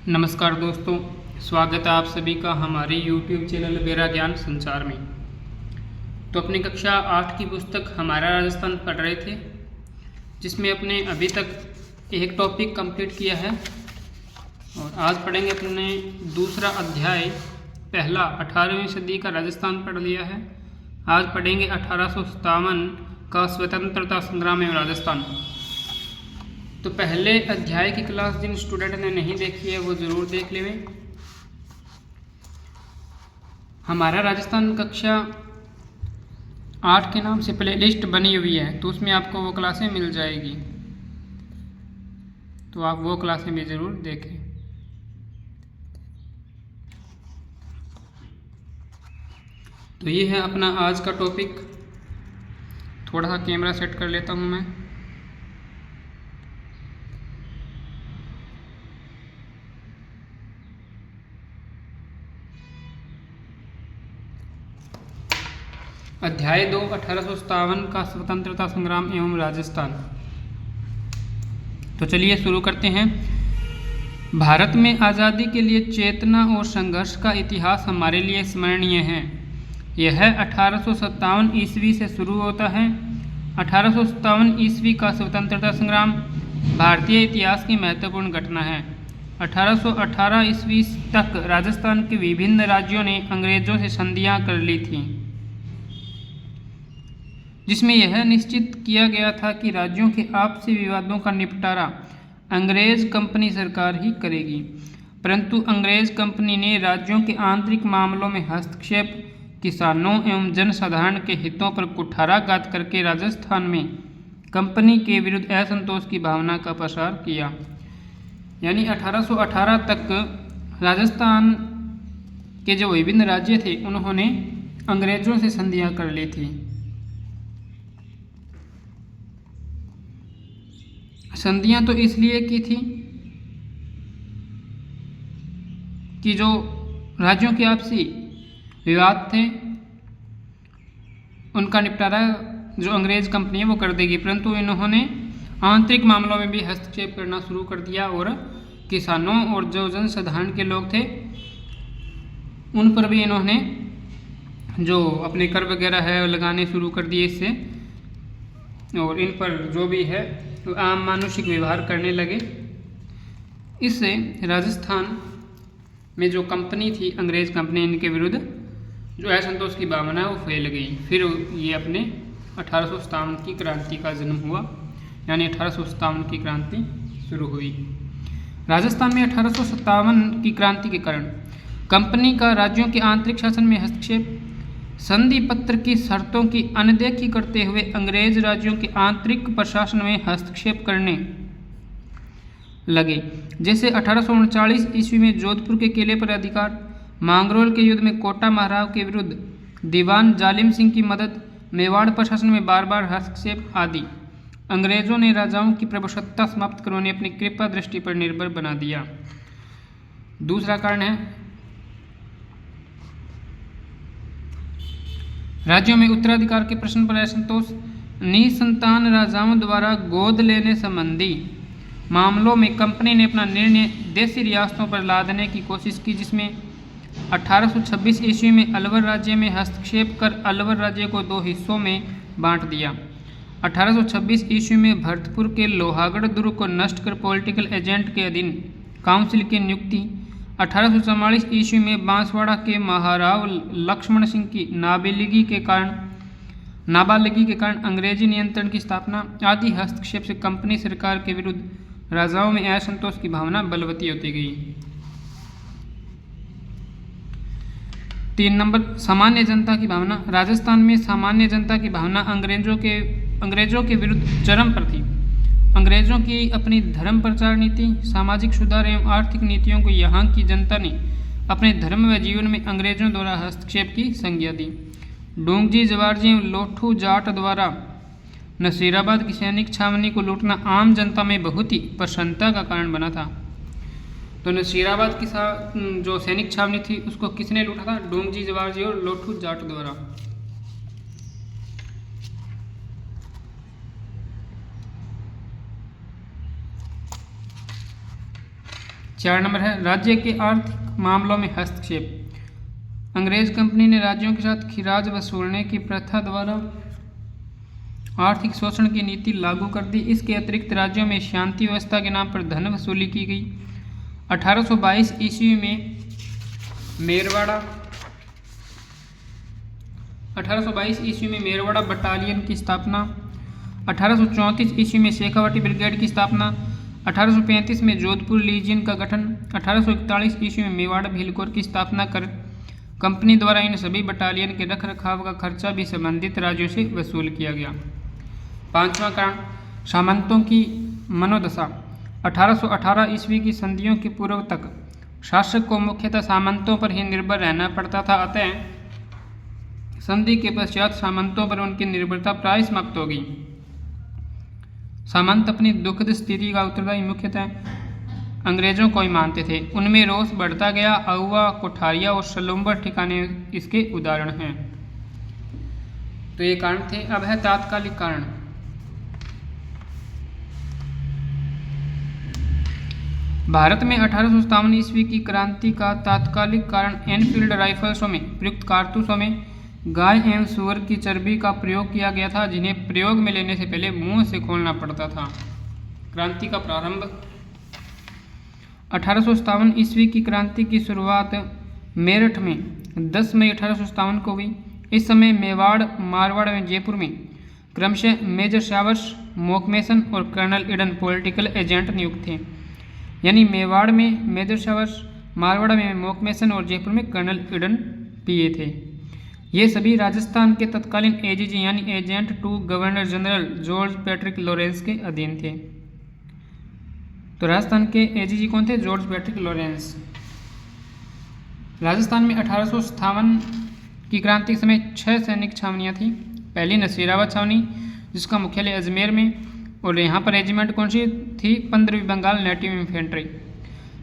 नमस्कार दोस्तों, स्वागत है आप सभी का हमारे YouTube चैनल मेरा ज्ञान संचार में। तो अपनी कक्षा 8 की पुस्तक हमारा राजस्थान पढ़ रहे थे, जिसमें अपने अभी तक एक टॉपिक कंप्लीट किया है और आज पढ़ेंगे अपने दूसरा अध्याय। पहला 18वीं सदी का राजस्थान पढ़ लिया है। आज पढ़ेंगे 1857 का स्वतंत्रता संग्राम एवं राजस्थान। तो पहले अध्याय की क्लास जिन स्टूडेंट ने नहीं देखी है वो ज़रूर देख लें। हमारा राजस्थान कक्षा 8 के नाम से प्ले लिस्ट बनी हुई है, तो उसमें आपको वो क्लासें मिल जाएगी, तो आप वो क्लासें भी ज़रूर देखें। तो ये है अपना आज का टॉपिक। थोड़ा सा कैमरा सेट कर लेता हूँ मैं। अध्याय 2 1857 का स्वतंत्रता संग्राम एवं राजस्थान। तो चलिए शुरू करते हैं। भारत में आज़ादी के लिए चेतना और संघर्ष का इतिहास हमारे लिए स्मरणीय है। यह 1857 ईस्वी से शुरू होता है। 1857 ईस्वी का स्वतंत्रता संग्राम भारतीय इतिहास की महत्वपूर्ण घटना है। 1818 ईस्वी तक राजस्थान के विभिन्न राज्यों ने अंग्रेजों से संधियां कर ली थीं, जिसमें यह निश्चित किया गया था कि राज्यों के आपसी विवादों का निपटारा अंग्रेज कंपनी सरकार ही करेगी। परंतु अंग्रेज कंपनी ने राज्यों के आंतरिक मामलों में हस्तक्षेप, किसानों एवं जनसाधारण के हितों पर कुठाराघात करके राजस्थान में कंपनी के विरुद्ध असंतोष की भावना का प्रसार किया। यानी 1818 तक राजस्थान के जो विभिन्न राज्य थे उन्होंने अंग्रेजों से संधियां कर ली थी। संधियां तो इसलिए की थी कि जो राज्यों के आपसी विवाद थे उनका निपटारा जो अंग्रेज कंपनी है वो कर देगी, परंतु इन्होंने आंतरिक मामलों में भी हस्तक्षेप करना शुरू कर दिया और किसानों और जो जनसाधारण के लोग थे उन पर भी इन्होंने जो अपने कर वगैरह है लगाने शुरू कर दिए इससे, और इन पर जो भी है तो आम मानुषिक व्यवहार करने लगे। इससे राजस्थान में जो कंपनी थी अंग्रेज कंपनी, इनके विरुद्ध जो असंतोष की भावना है वो फैल गई। फिर ये अपने 1857 की क्रांति का जन्म हुआ, यानी 1857 की क्रांति शुरू हुई। राजस्थान में 1857 की क्रांति के कारण कंपनी का राज्यों के आंतरिक शासन में हस्तक्षेप, संधि पत्र की शर्तों की अनदेखी करते हुए अंग्रेज राज्यों के आंतरिक प्रशासन में हस्तक्षेप करने लगे। जैसे 1839 ईस्वी में जोधपुर के किले पर अधिकार, मांगरोल के युद्ध में कोटा महाराव के विरुद्ध दीवान जालिम सिंह की मदद, मेवाड़ प्रशासन में बार बार हस्तक्षेप आदि अंग्रेजों ने राजाओं की प्रभुसत्ता समाप्त कर उन्हें अपनी कृपा दृष्टि पर निर्भर बना दिया। दूसरा कारण है राज्यों में उत्तराधिकार के प्रश्न पर असंतोष। निसंतान राजाओं द्वारा गोद लेने संबंधी मामलों में कंपनी ने अपना निर्णय देशी रियासतों पर लादने की कोशिश की, जिसमें 1826 ईस्वी में अलवर राज्य में हस्तक्षेप कर अलवर राज्य को 2 हिस्सों में बांट दिया। 1826 ईस्वी में भरतपुर के लोहागढ़ दुर्ग को नष्ट कर पॉलिटिकल एजेंट के अधीन काउंसिल की नियुक्ति। 1844 ईस्वी में बांसवाड़ा के महाराव लक्ष्मण सिंह की नाबालिगी के कारण अंग्रेजी नियंत्रण की स्थापना आदि हस्तक्षेप से कंपनी सरकार के विरुद्ध राजाओं में असंतोष की भावना बलवती होती गई। 3 नंबर, सामान्य जनता की भावना। राजस्थान में सामान्य जनता की भावना अंग्रेजों के विरुद्ध चरम पर थी। अंग्रेजों की अपनी धर्म प्रचार नीति, सामाजिक सुधार एवं आर्थिक नीतियों को यहाँ की जनता ने अपने धर्म व जीवन में अंग्रेजों द्वारा हस्तक्षेप की संज्ञा दी। डोंगजी, जवारजी एवं लोठू जाट द्वारा नसीराबाद की सैनिक छावनी को लूटना आम जनता में बहुत ही प्रसन्नता का कारण बना था। तो नसीराबाद की जो सैनिक छावनी थी उसको किसने लूटा था? डोंगजी, जवारजी और लोठू जाट द्वारा। 4 4 नंबर है राज्य के आर्थिक मामलों में हस्तक्षेप। अंग्रेज कंपनी ने राज्यों के साथ खिराज वसूलने की प्रथा द्वारा आर्थिक शोषण की नीति लागू कर दी। इसके अतिरिक्त राज्यों में शांति व्यवस्था के नाम पर धन वसूली की गई। 1822 ईस्वी में मेरवाड़ा बटालियन की स्थापना। 1834 ईस्वी में शेखावटी ब्रिगेड की स्थापना। 1835 में जोधपुर लीजियन का गठन। 1841 ईस्वी में मेवाड़ भीलकोर की स्थापना कर कंपनी द्वारा इन सभी बटालियन के रख रखाव का खर्चा भी संबंधित राज्यों से वसूल किया गया। 5वां कारण सामंतों की मनोदशा। 1818 ईस्वी की संधियों के पूर्व तक शासक को मुख्यतः सामंतों पर ही निर्भर रहना पड़ता था, अतः संधि के पश्चात सामंतों पर उनकी निर्भरता प्राय समाप्त हो गई। सामंत अपनी दुखद स्थिति का उत्तरदायी मुख्यतः अंग्रेजों को ही मानते थे। उनमें रोष बढ़ता गया। अहुआ, कोठारिया और सलुम्बर ठिकाने इसके उदाहरण हैं। तो ये कारण थे। अब है तात्कालिक कारण। भारत में 1857 ईस्वी की क्रांति का तात्कालिक कारण एनफील्ड राइफल्सों में प्रयुक्त कारतूसों में गाय एवं सूअर की चर्बी का प्रयोग किया गया था, जिन्हें प्रयोग में लेने से पहले मुंह से खोलना पड़ता था। क्रांति का प्रारंभ 1857 ईस्वी की क्रांति की शुरुआत मेरठ में 10 मई 1857 को हुई। इस समय मेवाड़, मारवाड़ एवं जयपुर में क्रमशः मेजर शावर्स, मोकमेसन और कर्नल इडन पॉलिटिकल एजेंट नियुक्त थे। यानी मेवाड़ में मेजर शावर्स, मारवाड़ में मोकमेसन और जयपुर में कर्नल इडन पीए थे। ये सभी राजस्थान के तत्कालीन एजीजी यानी agent to governor general George Patrick Lawrence के अधीन थे। तो राजस्थान के एजीजी कौन थे? George Patrick Lawrence. राजस्थान में 1857 की क्रांति के समय 6 सैनिक छावनियाँ थी। पहली नसीराबाद छावनी, जिसका मुख्यालय अजमेर में, और यहाँ पर रेजिमेंट कौन सी थी? 15वीं बंगाल नेटिव इन्फेंट्री।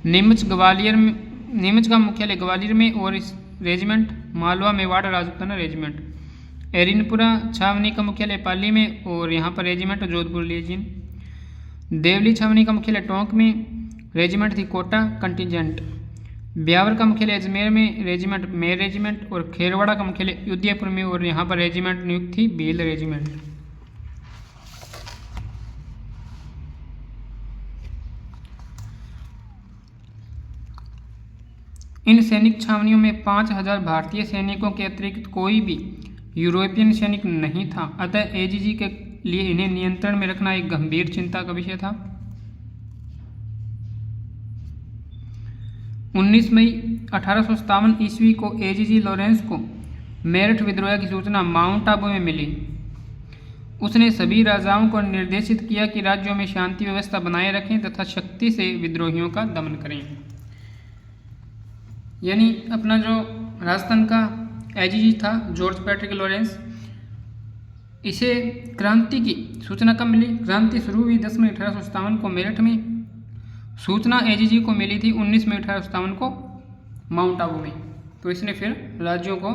नीमच का मुख्यालय ग्वालियर में और इस रेजिमेंट मालवा मेवाड़ राजपूताना रेजिमेंट। एरिनपुरा छावनी का मुख्यालय पाली में और यहाँ पर रेजिमेंट जोधपुर लीजियन। देवली छावनी का मुख्यालय टोंक में, रेजिमेंट थी कोटा कंटिजेंट। ब्यावर का मुख्यालय अजमेर में, रेजिमेंट मेर रेजिमेंट। और खेरवाड़ा का मुख्यालय उदयपुर में और यहाँ पर रेजिमेंट नियुक्त थी भील रेजिमेंट। इन सैनिक छावनियों में 5000 भारतीय सैनिकों के अतिरिक्त कोई भी यूरोपियन सैनिक नहीं था, अतः एजीजी के लिए इन्हें नियंत्रण में रखना एक गंभीर चिंता का विषय था। 19 मई 1857 ईस्वी को एजीजी लॉरेंस को मेरठ विद्रोह की सूचना माउंट आबू में मिली। उसने सभी राजाओं को निर्देशित किया कि राज्यों में शांति व्यवस्था बनाए रखें तथा शक्ति से विद्रोहियों का दमन करें। यानी अपना जो राजस्थान का एजीजी था जॉर्ज पैट्रिक लॉरेंस, इसे क्रांति की सूचना कब मिली? क्रांति शुरू हुई 10 मई 1857 को मेरठ में। सूचना एजीजी को मिली थी 19 मई 1857 को माउंट आबू में। तो इसने फिर राज्यों को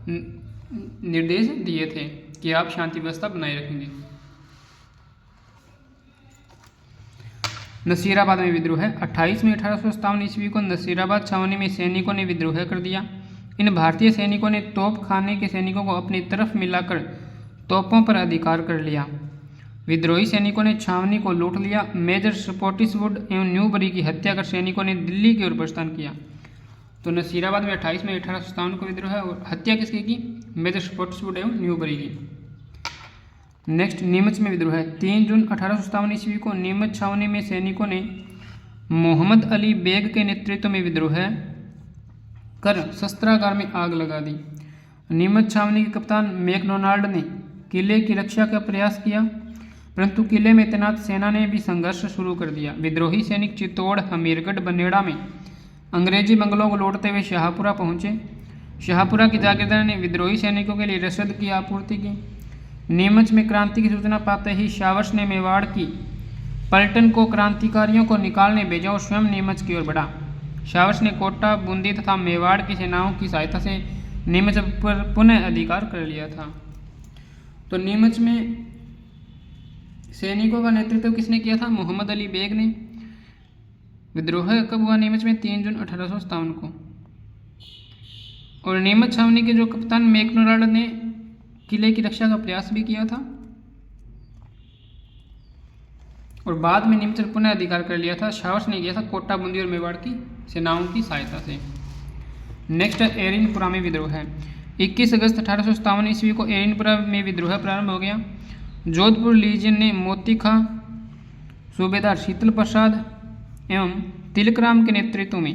निर्देश दिए थे कि आप शांति व्यवस्था बनाए रखेंगे। नसीराबाद में विद्रोह है। 28 मई 1857 ईस्वी को नसीराबाद छावनी में सैनिकों ने विद्रोह कर दिया। इन भारतीय सैनिकों ने तोप खाने के सैनिकों को अपनी तरफ मिलाकर तोपों पर अधिकार कर लिया। विद्रोही सैनिकों ने छावनी को लूट लिया। मेजर स्पॉटिसवुड एवं न्यूबरी की हत्या कर सैनिकों ने दिल्ली की ओर प्रस्थान किया। तो नसीराबाद में 28 मई 1857 को विद्रोह है और हत्या किसकी की? मेजर स्पॉटिसवुड एवं न्यूबरी की। नेक्स्ट नीमच में विद्रोह है। 3 जून 1857 ईस्वी को नीमच छावनी में सैनिकों ने मोहम्मद अली बेग के नेतृत्व में विद्रोह कर शस्त्रागार में आग लगा दी। नीमच छावनी के कप्तान मैकडोनाल्ड ने किले की रक्षा का प्रयास किया, परंतु किले में तैनात सेना ने भी संघर्ष शुरू कर दिया। विद्रोही सैनिक चित्तौड़, हमीरगढ़, बनेड़ा में अंग्रेजी बंगलों को लौटते हुए शाहपुरा पहुंचे। शाहपुरा के जागीरदार ने विद्रोही सैनिकों के लिए रसद की आपूर्ति की। नीमच में क्रांति की सूचना पाते ही शावर्स ने मेवाड़ की पलटन को क्रांतिकारियों को निकालने भेजा और स्वयं नीमच की ओर बढ़ा। शावर्स ने कोटा, बूंदी तथा मेवाड़ की सेनाओं की सहायता से नीमच पर पुनः अधिकार कर लिया था। तो नीमच में सैनिकों का नेतृत्व किसने किया था? मोहम्मद अली बेग ने। विद्रोह कब हुआ नीमच में? 3 जून 1857 को। और नीमच छावनी के जो कप्तान मैकडोनाल्ड ने किले की रक्षा का प्रयास भी किया था और बाद में नीमच पुनः अधिकार कर लिया था। साहस ने किया था कोटा, बूंदी और मेवाड़ की सेनाओं की सहायता से। नेक्स्ट है एरिनपुरा में विद्रोह है। 21 अगस्त 1857 ईस्वी को एरिनपुरा में विद्रोह प्रारंभ हो गया। जोधपुर लीजियन ने मोती खां, सूबेदार शीतल प्रसाद एवं तिलकराम के नेतृत्व में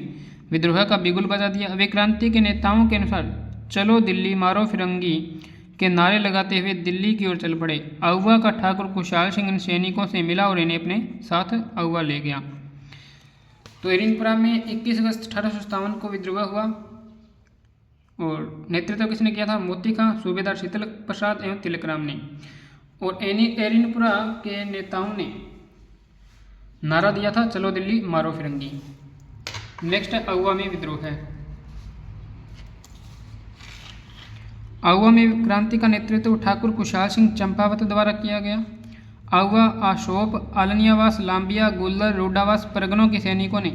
विद्रोह का बिगुल बजा दिया। वे क्रांति के नेताओं के अनुसार चलो दिल्ली मारो फिरंगी के नारे लगाते हुए दिल्ली की ओर चल पड़े। आउवा का ठाकुर खुशहाल सिंह इन सैनिकों से मिला और इन्हें अपने साथ आउवा ले गया। तो एरिनपुरा में 21 अगस्त 1857 को विद्रोह हुआ और नेतृत्व किसने किया था? मोती खां, सूबेदार शीतल प्रसाद एवं तिलकराम ने। और एरिनपुरा के नेताओं ने नारा दिया था चलो दिल्ली मारो फिरंगी। नेक्स्ट है आउवा में विद्रोह है। आउवा में क्रांति का नेतृत्व ठाकुर खुशहाल सिंह चंपावत द्वारा किया गया। आउवा, आशोप, आलनियावास, लांबिया, गुल्लर, रोडावास परगनों के सैनिकों ने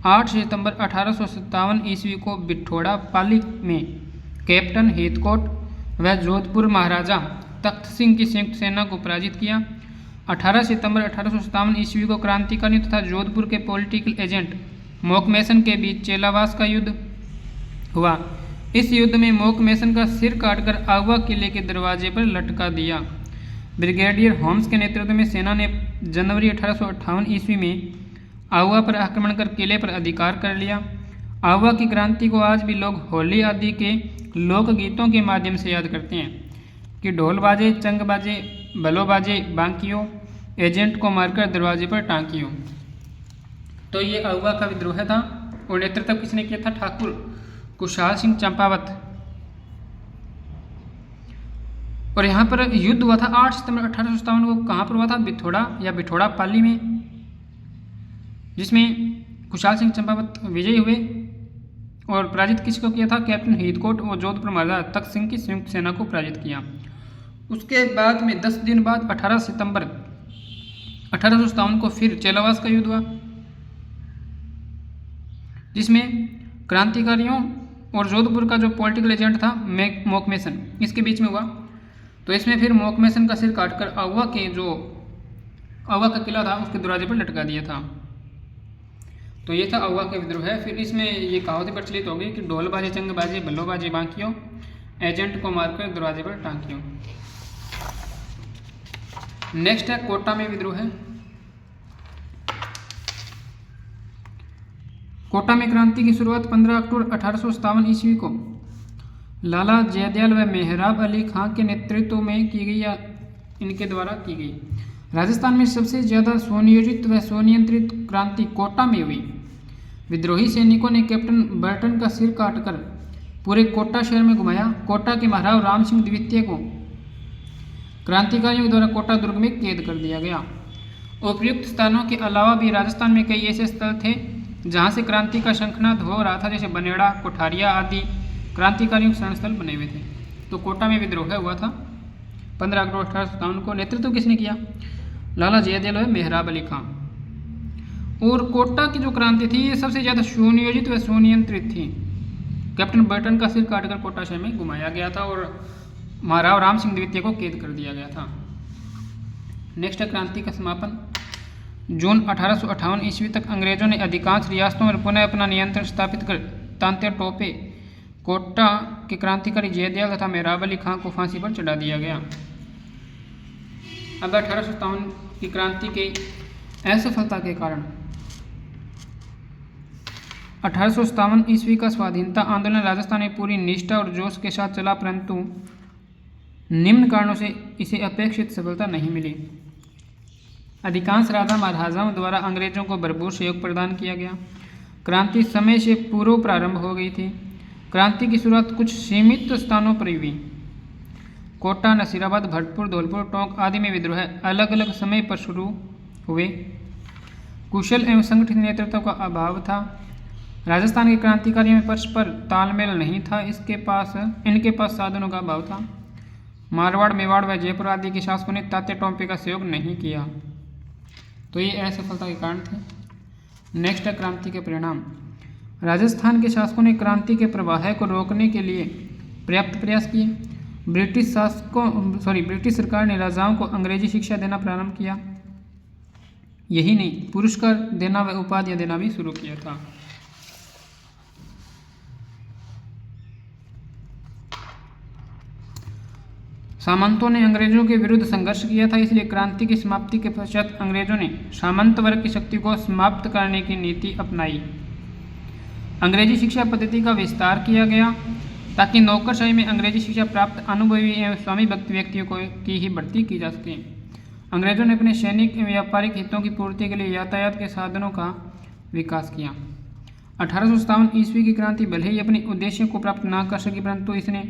8 सितंबर 1857 ईस्वी को बिठोड़ा पाली में कैप्टन हेथकोट व जोधपुर महाराजा तख्त सिंह की संयुक्त सेना को पराजित किया। 18 सितंबर 1857 ईस्वी को क्रांतिकारियों तथा जोधपुर के पॉलिटिकल एजेंट मोकमेसन के बीच चेलावास का युद्ध हुआ। इस युद्ध में मोकमेसन का सिर काटकर आउवा किले के दरवाजे पर लटका दिया। ब्रिगेडियर होम्स के नेतृत्व में सेना ने जनवरी 1858 ईस्वी में आउवा पर आक्रमण कर किले पर अधिकार कर लिया। आउवा की क्रांति को आज भी लोग होली आदि के लोकगीतों के माध्यम से याद करते हैं कि ढोल बाजे, चंग बाजे, बलो बाजे, बांकियो, एजेंट को मारकर दरवाजे पर टांकियो। तो ये आउवा का विद्रोह था और नेतृत्व किसने किया था? ठाकुर खुशहाल सिंह चंपावत। और यहाँ पर युद्ध हुआ था 8 सितंबर 1857 को। कहाँ पर हुआ था? बिठोड़ा या बिठोड़ा पाली में, जिसमें खुशहाल सिंह चंपावत विजयी हुए और पराजित किसको किया था? कैप्टन हेथकोट और जोधपुर महाराजा तख्त सिंह की संयुक्त सेना को पराजित किया। उसके बाद में 10 दिन बाद 18 सितंबर 1857 को फिर चेलावास का युद्ध हुआ, जिसमें क्रांतिकारियों और जोधपुर का जो पॉलिटिकल एजेंट था मोकमेसन, इसके बीच में हुआ। तो इसमें फिर मोकमेसन का सिर काटकर आउवा का किला था उसके दरवाजे पर लटका दिया था। तो ये था आउवा का विद्रोह है। फिर इसमें ये कहावतें प्रचलित हो गई कि ढोल बाजे, चंग बाजे, बल्लो बाजे, बांकियो, एजेंट को मारकर दरवाजे पर टांकियो। नेक्स्ट है कोटा में विद्रोह है। कोटा में क्रांति की शुरुआत 15 अक्टूबर 1857 ईस्वी को लाला जयदयाल व मेहराब अली खां के नेतृत्व में की गई या इनके द्वारा की गई। राजस्थान में सबसे ज़्यादा सुनियोजित व सुनियंत्रित क्रांति कोटा में हुई। विद्रोही सैनिकों ने कैप्टन बर्टन का सिर काटकर पूरे कोटा शहर में घुमाया। कोटा के महाराव राम सिंह द्वितीय को क्रांतिकारियों द्वारा कोटा दुर्ग में कैद कर दिया गया। उपयुक्त स्थानों के अलावा भी राजस्थान में कई ऐसे स्थल थे जहां से क्रांति का शंखनाद हो रहा था, जैसे बनेड़ा, कोठारिया आदि क्रांतिकारियों के शरणस्थल बने हुए थे। तो कोटा में विद्रोह हुआ था 15 अक्टूबर 1857 को। नेतृत्व किसने किया? लाला जयदयाल व मेहराब अली खां। और कोटा की जो क्रांति थी ये सबसे ज़्यादा सुनियोजित व सुनियंत्रित थी। कैप्टन बर्टन का सिर काटकर कोटा शहर में घुमाया गया था और महाराव राम सिंह द्वितीय को कैद कर दिया गया था। नेक्स्ट है क्रांति का समापन। जून 1858 ईस्वी तक अंग्रेजों ने अधिकांश रियासतों पर पुनः अपना नियंत्रण स्थापित कर तांत्या टोपे, कोटा के क्रांतिकारी जयदयाल तथा मेहराब अली खां को फांसी पर चढ़ा दिया गया। अब 1857 की क्रांति के असफलता के कारण 1857 ईस्वी का स्वाधीनता आंदोलन राजस्थान में पूरी निष्ठा और जोश के साथ चला, परंतु निम्न कारणों से इसे अपेक्षित सफलता नहीं मिली। अधिकांश राजा महाराजाओं द्वारा अंग्रेजों को भरपूर सहयोग प्रदान किया गया। क्रांति समय से पूर्व प्रारंभ हो गई थी। क्रांति की शुरुआत कुछ सीमित स्थानों पर हुई। कोटा, नसीराबाद, भरतपुर, धौलपुर, टोंक आदि में विद्रोह अलग अलग समय पर शुरू हुए। कुशल एवं संगठित नेतृत्व का अभाव था। राजस्थान के क्रांतिकारियों में परस्पर तालमेल नहीं था। इनके पास साधनों का अभाव था। मारवाड़, मेवाड़ व जयपुर आदि के शासकों ने तात्या टोपे का सहयोग नहीं किया। तो ये असफलता के कारण थे। नेक्स्ट है क्रांति के परिणाम। राजस्थान के शासकों ने क्रांति के प्रवाह को रोकने के लिए पर्याप्त प्रयास किए। ब्रिटिश सरकार ने राजाओं को अंग्रेजी शिक्षा देना प्रारंभ किया। यही नहीं, पुरस्कार देना व उपाधियां देना भी शुरू किया था। सामंतों ने अंग्रेजों के विरुद्ध संघर्ष किया था, इसलिए क्रांति की समाप्ति के पश्चात अंग्रेजों ने सामंत वर्ग की शक्ति को समाप्त करने की नीति अपनाई। अंग्रेजी शिक्षा पद्धति का विस्तार किया गया ताकि नौकरशाही में अंग्रेजी शिक्षा प्राप्त अनुभवी एवं स्वामी भक्त व्यक्तियों की ही भर्ती की जा सके। अंग्रेजों ने अपने सैनिक एवं व्यापारिक हितों की पूर्ति के लिए यातायात के साधनों का विकास किया। 1857 ईस्वी की क्रांति भले ही अपने उद्देश्यों को प्राप्त न कर सकी, परंतु इसने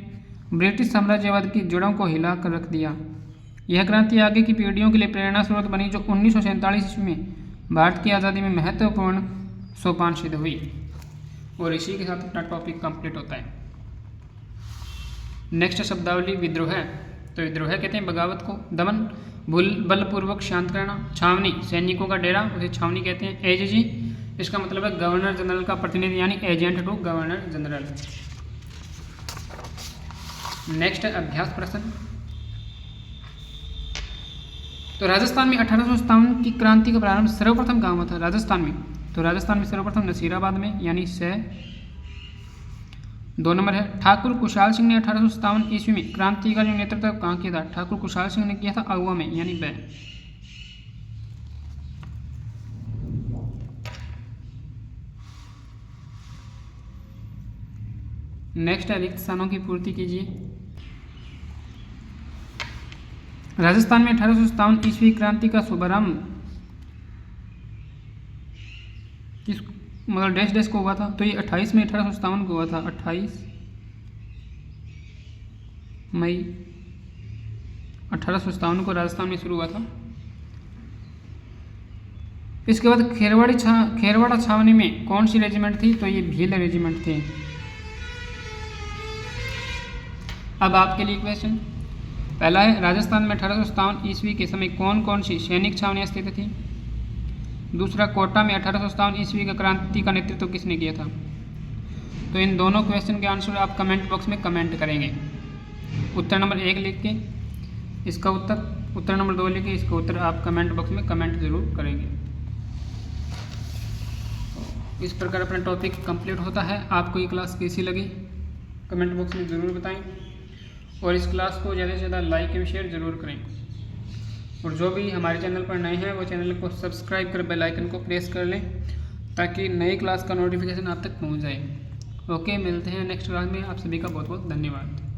ब्रिटिश साम्राज्यवाद की जड़ों को हिला कर रख दिया। यह क्रांति आगे की पीढ़ियों के लिए प्रेरणा स्रोत बनी, जो 1947 ईस्वी में भारत की आज़ादी में महत्वपूर्ण सोपान सिद्ध हुई। और इसी के साथ अपना टॉपिक कंप्लीट होता है। नेक्स्ट शब्दावली विद्रोह। तो विद्रोह कहते हैं बगावत को, दमन बलपूर्वक शांत करना। छावनी सैनिकों का डेरा, उसे छावनी कहते हैं। एजीजी इसका मतलब है गवर्नर जनरल का प्रतिनिधि, यानी agent to governor general. Next है अभ्यास प्रश्न। तो राजस्थान में 1857 की क्रांति का प्रारंभ सर्वप्रथम कहाँ हुआ था? राजस्थान में। तो राजस्थान में सर्वप्रथम नसीराबाद में, यानी से 2 नंबर है। ठाकुर कुशाल सिंह ने 1857 ईस्वी में क्रांति का जो नेतृत्व कहाँ किया था? ठाकुर कुशाल सिंह ने किया था आगुआ में, यानी बै। नेक्स्ट है रिक्त स्थानों की पूर्ति कीजिए। राजस्थान में 1857 ईस्वी क्रांति का शुभारंभ किस मतलब डैश को हुआ था? तो ये 28 मई 1857 को हुआ था। 28 मई 1857 को राजस्थान में शुरू हुआ था। इसके बाद खेरवाड़ा छावनी में कौन सी रेजिमेंट थी? तो ये भील रेजिमेंट थे। अब आपके लिए क्वेश्चन पहला है, राजस्थान में 1857 ईस्वी के समय कौन कौन सी सैनिक छावनियाँ स्थित थी? दूसरा, कोटा में 1857 ईस्वी का क्रांति का नेतृत्व किसने किया था? तो इन दोनों क्वेश्चन के आंसर आप कमेंट बॉक्स में कमेंट करेंगे। उत्तर नंबर 1 लिख के इसका उत्तर नंबर 2 लिख के इसका उत्तर आप कमेंट बॉक्स में कमेंट जरूर करेंगे। इस प्रकार अपना टॉपिक कंप्लीट होता है। आपको ये क्लास कैसी लगी कमेंट बॉक्स में ज़रूर बताएं, और इस क्लास को ज़्यादा से ज़्यादा लाइक एवं शेयर जरूर करें। और जो भी हमारे चैनल पर नए हैं वो चैनल को सब्सक्राइब कर बेल आइकन को प्रेस कर लें, ताकि नई क्लास का नोटिफिकेशन आप तक पहुंच जाए। ओके, मिलते हैं नेक्स्ट क्लास में। आप सभी का बहुत बहुत धन्यवाद।